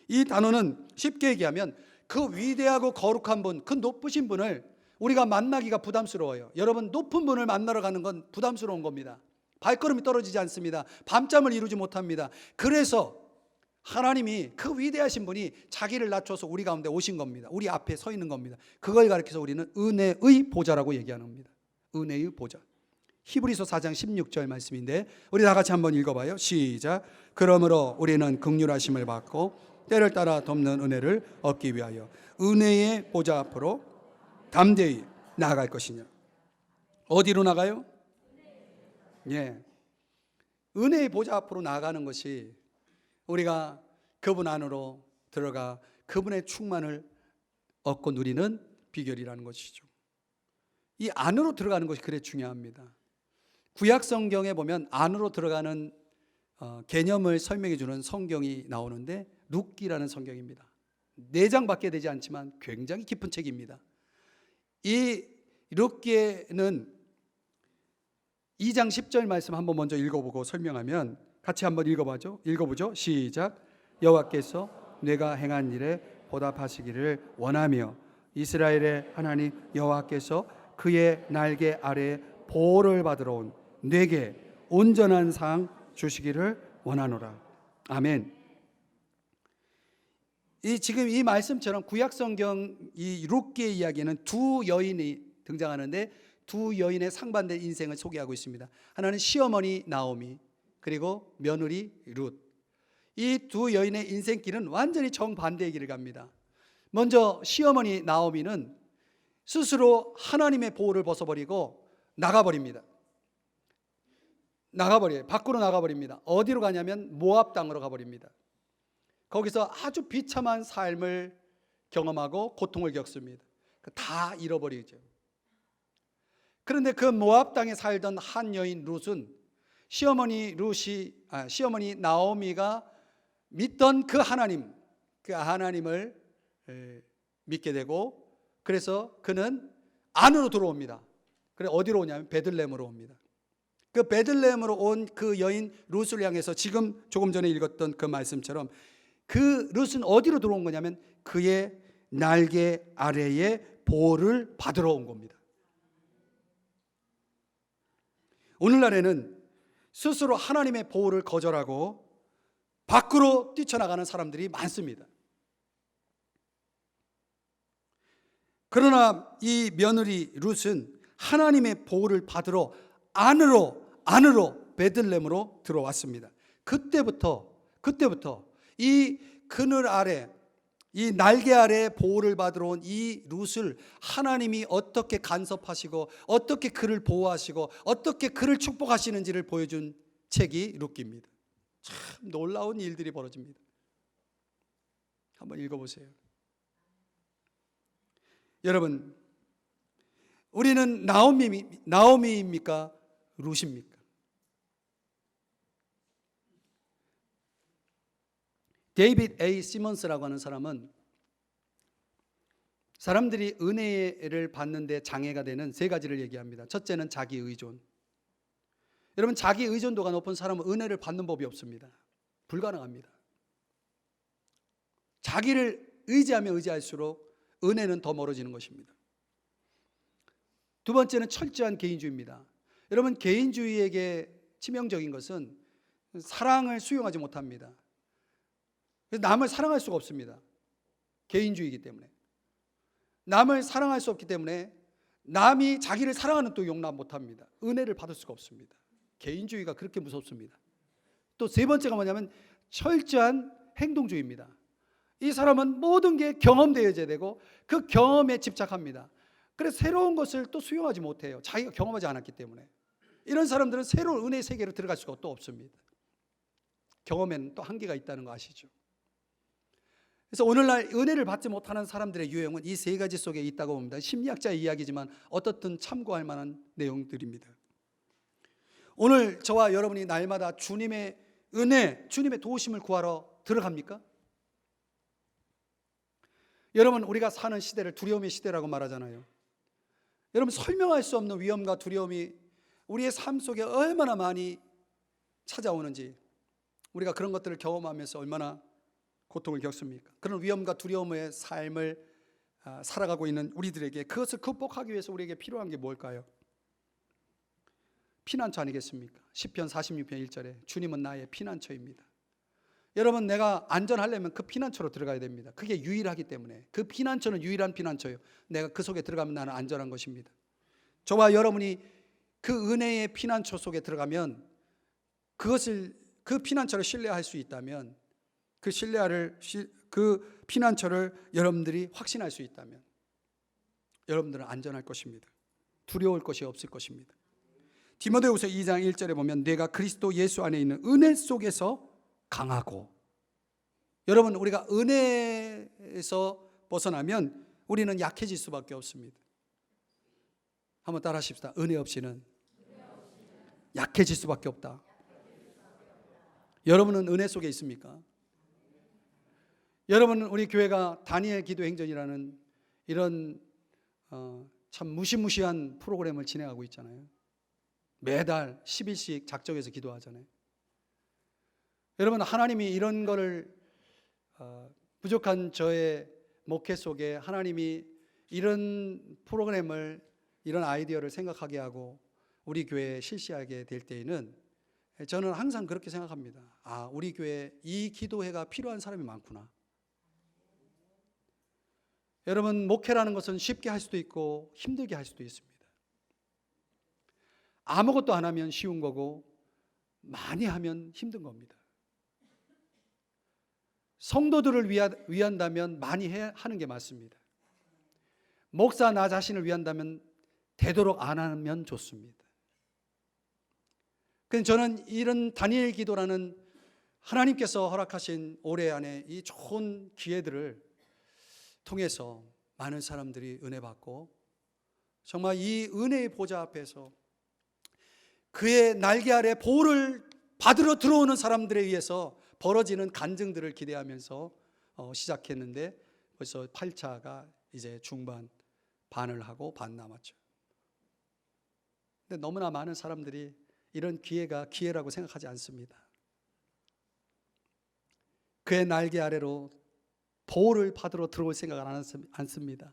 이 단어는 쉽게 얘기하면 그 위대하고 거룩한 분, 그 높으신 분을 우리가 만나기가 부담스러워요. 여러분, 높은 분을 만나러 가는 건 부담스러운 겁니다. 발걸음이 떨어지지 않습니다. 밤잠을 이루지 못합니다. 그래서 하나님이 그 위대하신 분이 자기를 낮춰서 우리 가운데 오신 겁니다. 우리 앞에 서 있는 겁니다. 그걸 가리켜서 우리는 은혜의 보좌라고 얘기하는 겁니다. 은혜의 보좌. 히브리서 4장 16절 말씀인데 우리 다 같이 한번 읽어봐요. 시작. 그러므로 우리는 긍휼하심을 받고 때를 따라 돕는 은혜를 얻기 위하여 은혜의 보좌 앞으로 담대히 나아갈 것이냐. 어디로 나가요? 예. 은혜의 보좌 앞으로 나아가는 것이 우리가 그분 안으로 들어가 그분의 충만을 얻고 누리는 비결이라는 것이죠. 이 안으로 들어가는 것이 그래 중요합니다. 구약 성경에 보면 안으로 들어가는 개념을 설명해 주는 성경이 나오는데 룻기라는 성경입니다. 4장밖에 되지 않지만 굉장히 깊은 책입니다. 이 룻기에는 2장 10절 말씀 한번 먼저 읽어보고 설명하면 같이 한번 읽어보죠. 시작. 여호와께서 내가 행한 일에 보답하시기를 원하며 이스라엘의 하나님 여호와께서 그의 날개 아래에 보호를 받으러 온 내게 온전한 상 주시기를 원하노라. 아멘. 지금 이 말씀처럼 구약 성경 이 룻기의 이야기는 두 여인이 등장하는데 두 여인의 상반된 인생을 소개하고 있습니다. 하나는 시어머니 나오미, 그리고 며느리 룻. 이 두 여인의 인생길은 완전히 정반대의 길을 갑니다. 먼저 시어머니 나오미는 스스로 하나님의 보호를 벗어버리고 나가버립니다. 밖으로 나가버립니다. 어디로 가냐면 모압 땅으로 가버립니다. 거기서 아주 비참한 삶을 경험하고 고통을 겪습니다. 다 잃어버리죠. 그런데 그 모압 땅에 살던 한 여인 룻은 시어머니 나오미가 믿던 그 하나님을 믿게 되고, 그래서 그는 안으로 들어옵니다. 그래 어디로 오냐면 베들레헴으로 옵니다. 그 베들레헴으로 온 그 여인 룻을 향해서 지금 조금 전에 읽었던 그 말씀처럼 그 룻은 어디로 들어온 거냐면 그의 날개 아래에 보호를 받으러 온 겁니다. 오늘날에는 스스로 하나님의 보호를 거절하고 밖으로 뛰쳐나가는 사람들이 많습니다. 그러나 이 며느리 룻은 하나님의 보호를 받으러 안으로 베들레헴으로 들어왔습니다. 그때부터 이 그늘 아래, 이 날개 아래 보호를 받으러 온 이 룻을 하나님이 어떻게 간섭하시고 어떻게 그를 보호하시고 어떻게 그를 축복하시는지를 보여준 책이 룻기입니다. 참 놀라운 일들이 벌어집니다. 한번 읽어보세요. 여러분, 우리는 나오미입니까? 룻입니까? 데이빗 A. 시몬스라고 하는 사람은 사람들이 은혜를 받는데 장애가 되는 3가지를 얘기합니다. 첫째는 자기 의존. 여러분, 자기 의존도가 높은 사람은 은혜를 받는 법이 없습니다. 불가능합니다. 자기를 의지하면 의지할수록 은혜는 더 멀어지는 것입니다. 두 번째는 철저한 개인주의입니다. 여러분, 개인주의에게 치명적인 것은 사랑을 수용하지 못합니다. 그래서 남을 사랑할 수가 없습니다. 개인주의이기 때문에. 남을 사랑할 수 없기 때문에 남이 자기를 사랑하는 또 용납 못합니다. 은혜를 받을 수가 없습니다. 개인주의가 그렇게 무섭습니다. 또 3번째가 뭐냐면 철저한 행동주의입니다. 이 사람은 모든 게 경험되어야 되고 그 경험에 집착합니다. 그래서 새로운 것을 또 수용하지 못해요. 자기가 경험하지 않았기 때문에. 이런 사람들은 새로운 은혜의 세계로 들어갈 수가 또 없습니다. 경험에는 또 한계가 있다는 거 아시죠? 그래서 오늘날 은혜를 받지 못하는 사람들의 유형은 이 3가지 속에 있다고 봅니다. 심리학자의 이야기지만 어떻든 참고할 만한 내용들입니다. 오늘 저와 여러분이 날마다 주님의 은혜, 주님의 도우심을 구하러 들어갑니까? 여러분, 우리가 사는 시대를 두려움의 시대라고 말하잖아요. 여러분, 설명할 수 없는 위험과 두려움이 우리의 삶 속에 얼마나 많이 찾아오는지, 우리가 그런 것들을 경험하면서 얼마나 고통을 겪습니까? 그런 위험과 두려움의 삶을 살아가고 있는 우리들에게 그것을 극복하기 위해서 우리에게 필요한 게 뭘까요? 피난처 아니겠습니까? 시편 46편 1절에 주님은 나의 피난처입니다. 여러분, 내가 안전하려면 그 피난처로 들어가야 됩니다. 그게 유일하기 때문에. 그 피난처는 유일한 피난처예요. 내가 그 속에 들어가면 나는 안전한 것입니다. 저와 여러분이 그 은혜의 피난처 속에 들어가면, 그 피난처를 신뢰할 수 있다면, 그 피난처를 여러분들이 확신할 수 있다면 여러분들은 안전할 것입니다. 두려울 것이 없을 것입니다. 디모데후서 2장 1절에 보면 내가 그리스도 예수 안에 있는 은혜 속에서 강하고, 여러분, 우리가 은혜에서 벗어나면 우리는 약해질 수밖에 없습니다. 한번 따라 하십시다. 은혜 없이는 약해질 수밖에 없다. 여러분은 은혜 속에 있습니까? 여러분은 우리 교회가 다니엘 기도 행전이라는 이런 참 무시무시한 프로그램을 진행하고 있잖아요. 매달 10일씩 작정해서 기도하잖아요. 여러분, 하나님이 이런 거를 부족한 저의 목회 속에 하나님이 이런 프로그램을, 이런 아이디어를 생각하게 하고 우리 교회에 실시하게 될 때에는 저는 항상 그렇게 생각합니다. 아, 우리 교회에 이 기도회가 필요한 사람이 많구나. 여러분, 목회라는 것은 쉽게 할 수도 있고 힘들게 할 수도 있습니다. 아무것도 안 하면 쉬운 거고 많이 하면 힘든 겁니다. 성도들을 위한다면 많이 하는 게 맞습니다. 목사 나 자신을 위한다면 되도록 안 하면 좋습니다. 그래서 저는 이런 다니엘 기도라는 하나님께서 허락하신 올해 안에 이 좋은 기회들을 통해서 많은 사람들이 은혜 받고, 정말 이 은혜의 보좌 앞에서 그의 날개 아래 보호를 받으러 들어오는 사람들에 의해서 벌어지는 간증들을 기대하면서 시작했는데 벌써 8차가 이제 중반, 반을 하고 반 남았죠. 근데 너무나 많은 사람들이 이런 기회가 기회라고 생각하지 않습니다. 그의 날개 아래로 보호를 받으러 들어올 생각을 않습니다.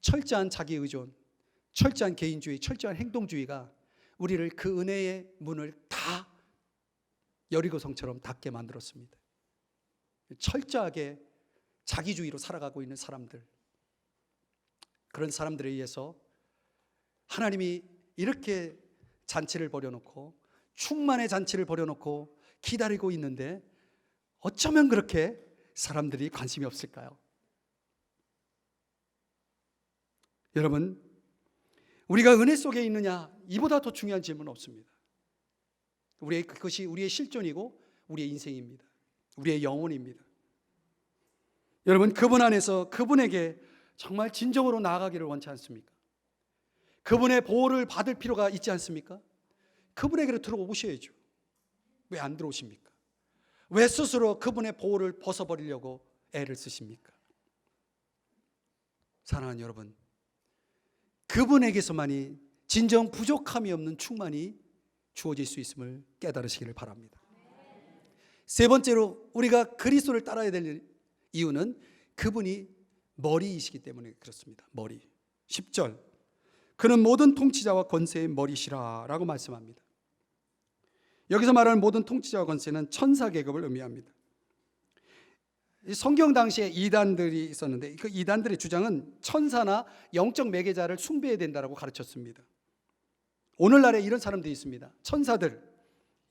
철저한 자기 의존, 철저한 개인주의, 철저한 행동주의가 우리를 그 은혜의 문을 다 여리고성처럼 닫게 만들었습니다. 철저하게 자기주의로 살아가고 있는 사람들, 그런 사람들에 의해서 하나님이 이렇게 잔치를 벌여놓고, 충만의 잔치를 벌여놓고 기다리고 있는데 어쩌면 그렇게 사람들이 관심이 없을까요? 여러분, 우리가 은혜 속에 있느냐, 이보다 더 중요한 질문은 없습니다. 그것이 우리의 실존이고 우리의 인생입니다. 우리의 영혼입니다. 여러분, 그분 안에서 그분에게 정말 진정으로 나아가기를 원치 않습니까? 그분의 보호를 받을 필요가 있지 않습니까? 그분에게로 들어오셔야죠. 왜 안 들어오십니까? 왜 스스로 그분의 보호를 벗어버리려고 애를 쓰십니까? 사랑하는 여러분, 그분에게서만이 진정 부족함이 없는 충만이 주어질 수 있음을 깨달으시기를 바랍니다. 세 번째로 우리가 그리스도를 따라야 될 이유는 그분이 머리이시기 때문에 그렇습니다. 머리. 10절, 그는 모든 통치자와 권세의 머리시라 라고 말씀합니다. 여기서 말하는 모든 통치자와 권세는 천사 계급을 의미합니다. 성경 당시에 이단들이 있었는데 그 이단들의 주장은 천사나 영적 매개자를 숭배해야 된다고 가르쳤습니다. 오늘날에 이런 사람들이 있습니다. 천사들,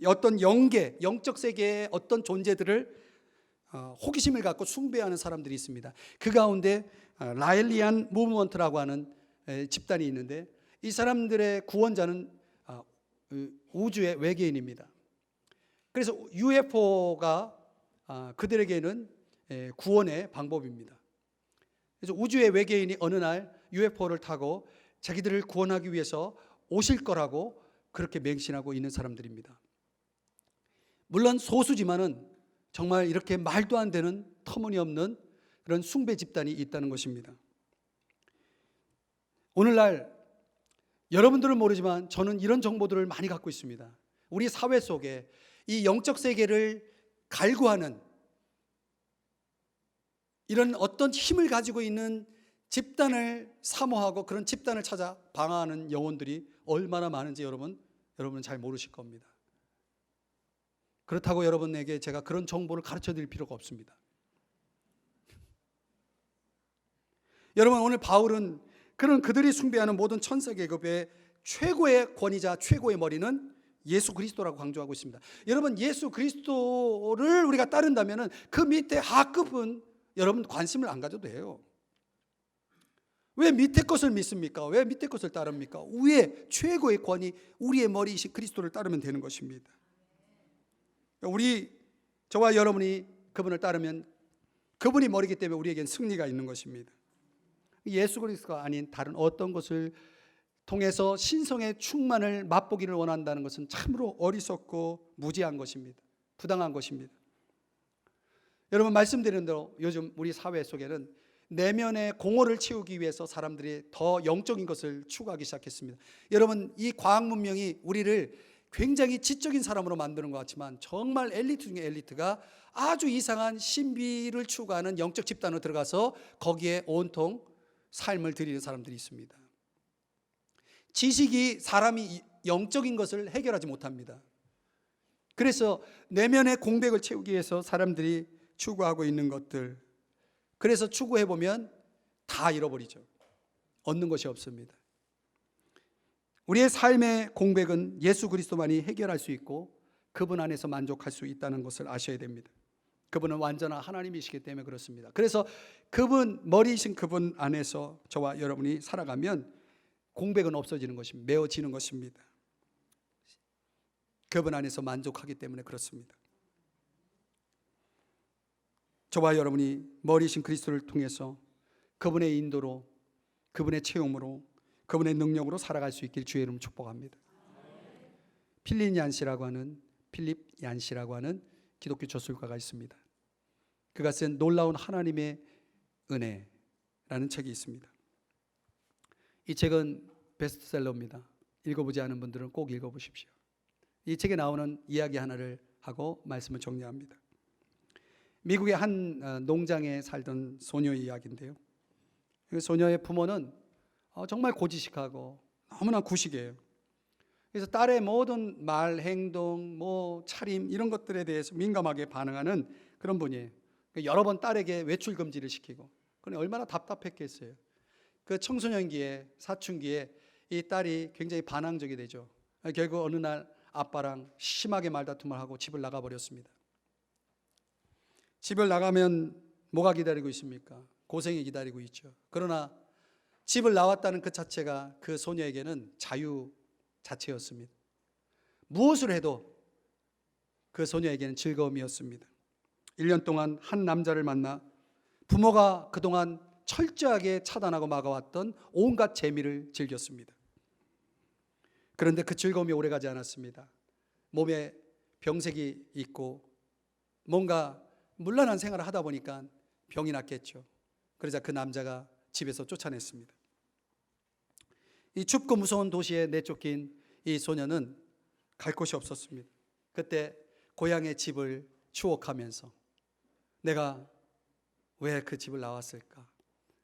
어떤 영계, 영적 세계의 어떤 존재들을 호기심을 갖고 숭배하는 사람들이 있습니다. 그 가운데 라일리안 무브먼트라고 하는 집단이 있는데 이 사람들의 구원자는 우주의 외계인입니다. 그래서 UFO가 그들에게는 구원의 방법입니다. 그래서 우주의 외계인이 어느 날 UFO를 타고 자기들을 구원하기 위해서 오실 거라고 그렇게 맹신하고 있는 사람들입니다. 물론 소수지만은 정말 이렇게 말도 안 되는 터무니없는 그런 숭배 집단이 있다는 것입니다. 오늘날 여러분들은 모르지만 저는 이런 정보들을 많이 갖고 있습니다. 우리 사회 속에 이 영적 세계를 갈구하는 이런 어떤 힘을 가지고 있는 집단을 사모하고 그런 집단을 찾아 방황하는 영혼들이 얼마나 많은지 여러분은 잘 모르실 겁니다. 그렇다고 여러분에게 제가 그런 정보를 가르쳐 드릴 필요가 없습니다. 여러분, 오늘 바울은 그들이 숭배하는 모든 천사 계급의 최고의 권위자, 최고의 머리는 예수 그리스도라고 강조하고 있습니다. 여러분, 예수 그리스도를 우리가 따른다면 그 밑에 하급은 여러분 관심을 안 가져도 돼요. 왜 밑에 것을 믿습니까? 왜 밑에 것을 따릅니까? 위에 최고의 권위, 우리의 머리이신 그리스도를 따르면 되는 것입니다. 저와 여러분이 그분을 따르면 그분이 머리이기 때문에 우리에겐 승리가 있는 것입니다. 예수 그리스도가 아닌 다른 어떤 것을 통해서 신성의 충만을 맛보기를 원한다는 것은 참으로 어리석고 무지한 것입니다. 부당한 것입니다. 여러분, 말씀드린 대로 요즘 우리 사회 속에는 내면의 공허를 채우기 위해서 사람들이 더 영적인 것을 추구하기 시작했습니다. 여러분, 이 과학 문명이 우리를 굉장히 지적인 사람으로 만드는 것 같지만 정말 엘리트 중에 엘리트가 아주 이상한 신비를 추구하는 영적 집단으로 들어가서 거기에 온통 삶을 드리는 사람들이 있습니다. 지식이 사람이 영적인 것을 해결하지 못합니다. 그래서 내면의 공백을 채우기 위해서 사람들이 추구하고 있는 것들, 그래서 추구해보면 다 잃어버리죠. 얻는 것이 없습니다. 우리의 삶의 공백은 예수 그리스도만이 해결할 수 있고 그분 안에서 만족할 수 있다는 것을 아셔야 됩니다. 그분은 완전한 하나님이시기 때문에 그렇습니다. 그래서 그분, 머리이신 그분 안에서 저와 여러분이 살아가면 공백은 없어지는 것입니다. 메워지는 것입니다. 그분 안에서 만족하기 때문에 그렇습니다. 저와 여러분이 머리이신 그리스도를 통해서 그분의 인도로, 그분의 체험으로, 그분의 능력으로 살아갈 수 있길 주의 이름 축복합니다. 필립 얀시라고 하는 기독교 저술가가 있습니다. 그가 쓴 놀라운 하나님의 은혜라는 책이 있습니다. 이 책은 베스트셀러입니다. 읽어보지 않은 분들은 꼭 읽어보십시오. 이 책에 나오는 이야기 하나를 하고 말씀을 정리합니다. 미국의 한 농장에 살던 소녀의 이야기인데요. 그 소녀의 부모는 정말 고지식하고 너무나 구식이에요. 그래서 딸의 모든 말, 행동, 차림 이런 것들에 대해서 민감하게 반응하는 그런 분이에요. 여러 번 딸에게 외출 금지를 시키고, 그럼 얼마나 답답했겠어요. 그 청소년기에, 사춘기에 이 딸이 굉장히 반항적이 되죠. 결국 어느 날 아빠랑 심하게 말다툼을 하고 집을 나가버렸습니다. 집을 나가면 뭐가 기다리고 있습니까? 고생이 기다리고 있죠. 그러나 집을 나왔다는 그 자체가 그 소녀에게는 자유 자체였습니다. 무엇을 해도 그 소녀에게는 즐거움이었습니다. 1년 동안 한 남자를 만나 부모가 그동안 철저하게 차단하고 막아왔던 온갖 재미를 즐겼습니다. 그런데 그 즐거움이 오래가지 않았습니다. 몸에 병색이 있고 뭔가 문란한 생활을 하다 보니까 병이 났겠죠. 그러자 그 남자가 집에서 쫓아냈습니다. 이 춥고 무서운 도시에 내쫓긴 이 소녀는 갈 곳이 없었습니다. 그때 고향의 집을 추억하면서 내가 왜 그 집을 나왔을까?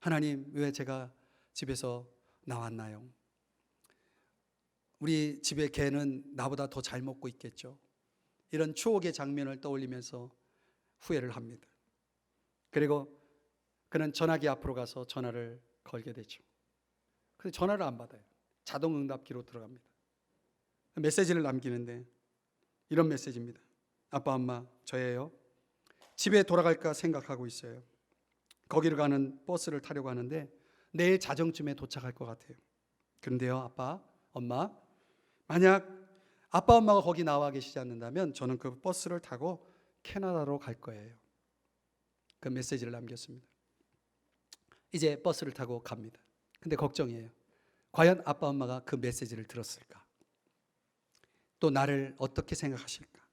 하나님, 왜 제가 집에서 나왔나요? 우리 집의 개는 나보다 더 잘 먹고 있겠죠. 이런 추억의 장면을 떠올리면서 후회를 합니다. 그리고 그는 전화기 앞으로 가서 전화를 걸게 되죠. 그래서 전화를 안 받아요. 자동 응답기로 들어갑니다. 메시지를 남기는데 이런 메시지입니다. 아빠, 엄마, 저예요. 집에 돌아갈까 생각하고 있어요. 거기를 가는 버스를 타려고 하는데 내일 자정쯤에 도착할 것 같아요. 그런데요, 아빠, 엄마, 만약 아빠, 엄마가 거기 나와 계시지 않는다면 저는 그 버스를 타고 캐나다로 갈 거예요. 그 메시지를 남겼습니다. 이제 버스를 타고 갑니다. 근데 걱정이에요. 과연 아빠, 엄마가 그 메시지를 들었을까? 또 나를 어떻게 생각하실까?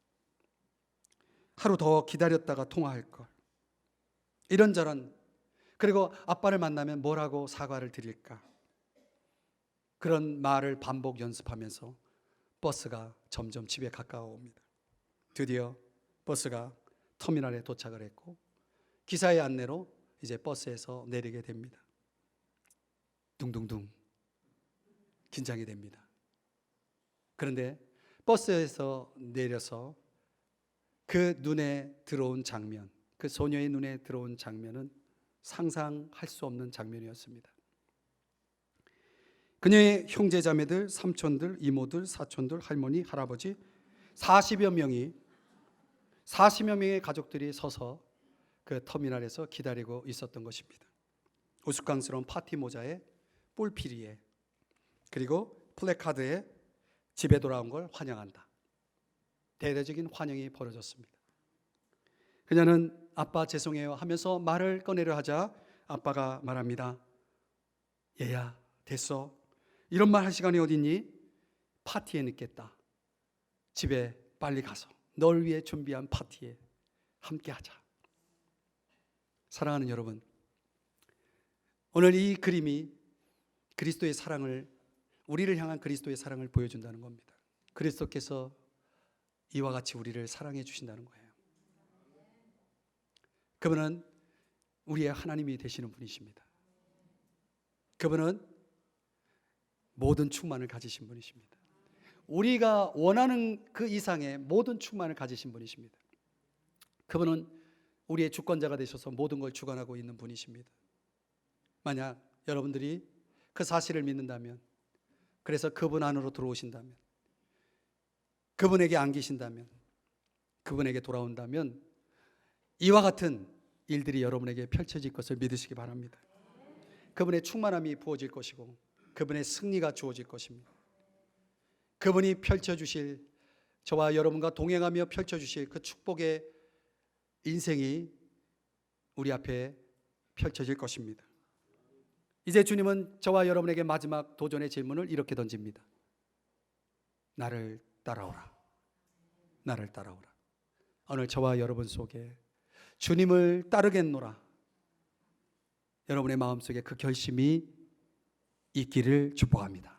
하루 더 기다렸다가 통화할 걸. 이런저런. 그리고 아빠를 만나면 뭐라고 사과를 드릴까? 그런 말을 반복 연습하면서 버스가 점점 집에 가까워옵니다. 드디어 버스가 터미널에 도착을 했고 기사의 안내로 이제 버스에서 내리게 됩니다. 둥둥둥 긴장이 됩니다. 그런데 버스에서 내려서 그 눈에 들어온 장면, 그 소녀의 눈에 들어온 장면은 상상할 수 없는 장면이었습니다. 그녀의 형제자매들, 삼촌들, 이모들, 사촌들, 할머니, 할아버지 40여 명의 가족들이 서서 그 터미널에서 기다리고 있었던 것입니다. 우스꽝스러운 파티 모자에 뿔피리에, 그리고 플래카드에 집에 돌아온 걸 환영한다. 대대적인 환영이 벌어졌습니다. 그녀는 아빠 죄송해요 하면서 말을 꺼내려 하자 아빠가 말합니다. 얘야 됐어. 이런 말 할 시간이 어딨니? 파티에 늦겠다. 집에 빨리 가서 널 위해 준비한 파티에 함께 하자. 사랑하는 여러분, 오늘 이 그림이 그리스도의 사랑을, 우리를 향한 그리스도의 사랑을 보여준다는 겁니다. 그리스도께서 이와 같이 우리를 사랑해 주신다는 거예요. 그분은 우리의 하나님이 되시는 분이십니다. 그분은 모든 충만을 가지신 분이십니다. 우리가 원하는 그 이상의 모든 충만을 가지신 분이십니다. 그분은 우리의 주권자가 되셔서 모든 걸 주관하고 있는 분이십니다. 만약 여러분들이 그 사실을 믿는다면, 그래서 그분 안으로 들어오신다면, 그분에게 안기신다면, 그분에게 돌아온다면 이와 같은 일들이 여러분에게 펼쳐질 것을 믿으시기 바랍니다. 그분의 충만함이 부어질 것이고 그분의 승리가 주어질 것입니다. 그분이 펼쳐주실, 저와 여러분과 동행하며 펼쳐주실 그 축복의 인생이 우리 앞에 펼쳐질 것입니다. 이제 주님은 저와 여러분에게 마지막 도전의 질문을 이렇게 던집니다. 나를 따라오라. 나를 따라오라. 오늘 저와 여러분 속에 주님을 따르겠노라, 여러분의 마음속에 그 결심이 있기를 축복합니다.